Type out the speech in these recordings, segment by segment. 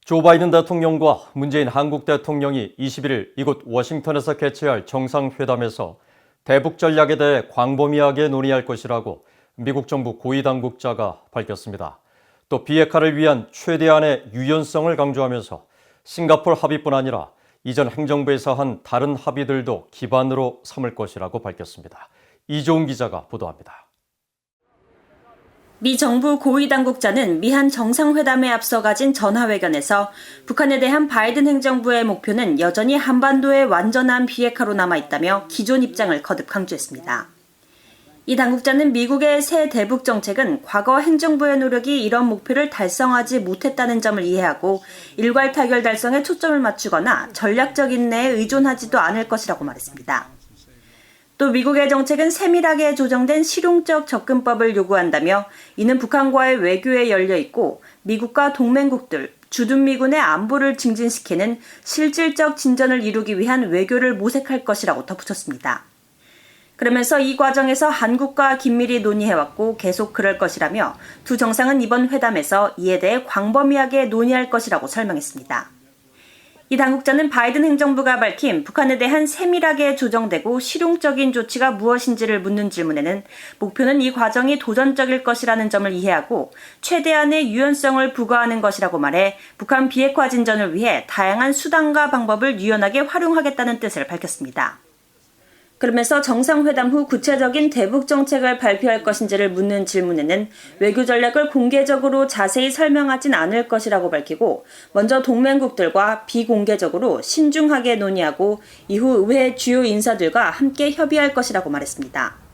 조 바이든 대통령과 문재인 한국 대통령이 21일 이곳 워싱턴에서 개최할 정상회담에서 대북 전략에 대해 광범위하게 논의할 것이라고 미국 정부 고위 당국자가 밝혔습니다. 또 비핵화를 위한 최대한의 유연성을 강조하면서 싱가포르 합의뿐 아니라 이전 행정부에서 한 다른 합의들도 기반으로 삼을 것이라고 밝혔습니다. 이종훈 기자가 보도합니다. 미 정부 고위 당국자는 미한 정상회담에 앞서 가진 전화회견에서 북한에 대한 바이든 행정부의 목표는 여전히 한반도의 완전한 비핵화로 남아있다며 기존 입장을 거듭 강조했습니다. 이 당국자는 미국의 새 대북 정책은 과거 행정부의 노력이 이런 목표를 달성하지 못했다는 점을 이해하고 일괄 타결 달성에 초점을 맞추거나 전략적 인내에 의존하지도 않을 것이라고 말했습니다. 또 미국의 정책은 세밀하게 조정된 실용적 접근법을 요구한다며 이는 북한과의 외교에 열려 있고 미국과 동맹국들, 주둔미군의 안보를 증진시키는 실질적 진전을 이루기 위한 외교를 모색할 것이라고 덧붙였습니다. 그러면서 이 과정에서 한국과 긴밀히 논의해왔고 계속 그럴 것이라며 두 정상은 이번 회담에서 이에 대해 광범위하게 논의할 것이라고 설명했습니다. 이 당국자는 바이든 행정부가 밝힌 북한에 대한 세밀하게 조정되고 실용적인 조치가 무엇인지를 묻는 질문에는 목표는 이 과정이 도전적일 것이라는 점을 이해하고 최대한의 유연성을 부과하는 것이라고 말해 북한 비핵화 진전을 위해 다양한 수단과 방법을 유연하게 활용하겠다는 뜻을 밝혔습니다. 그러면서 정상회담 후 구체적인 대북 정책을 발표할 것인지를 묻는 질문에는 외교 전략을 공개적으로 자세히 설명하진 않을 것이라고 밝히고 먼저 동맹국들과 비공개적으로 신중하게 논의하고 이후 의회 주요 인사들과 함께 협의할 것이라고 말했습니다.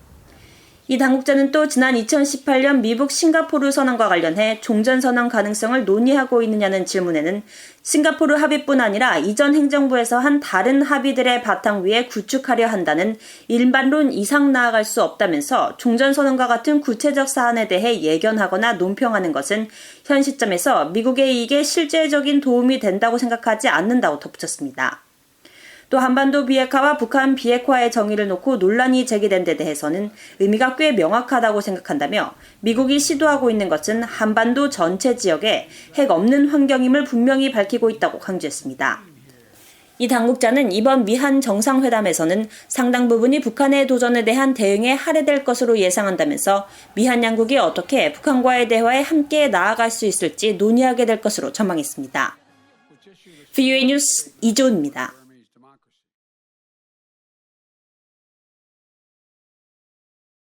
이 당국자는 또 지난 2018년 미국 싱가포르 선언과 관련해 종전선언 가능성을 논의하고 있느냐는 질문에는 싱가포르 합의뿐 아니라 이전 행정부에서 한 다른 합의들의 바탕 위에 구축하려 한다는 일반론 이상 나아갈 수 없다면서 종전선언과 같은 구체적 사안에 대해 예견하거나 논평하는 것은 현 시점에서 미국의 이익에 실제적인 도움이 된다고 생각하지 않는다고 덧붙였습니다. 또 한반도 비핵화와 북한 비핵화의 정의를 놓고 논란이 제기된 데 대해서는 의미가 꽤 명확하다고 생각한다며 미국이 시도하고 있는 것은 한반도 전체 지역에 핵 없는 환경임을 분명히 밝히고 있다고 강조했습니다. 이 당국자는 이번 미한 정상회담에서는 상당 부분이 북한의 도전에 대한 대응에 할애될 것으로 예상한다면서 미한 양국이 어떻게 북한과의 대화에 함께 나아갈 수 있을지 논의하게 될 것으로 전망했습니다. VOA 뉴스 이종훈입니다.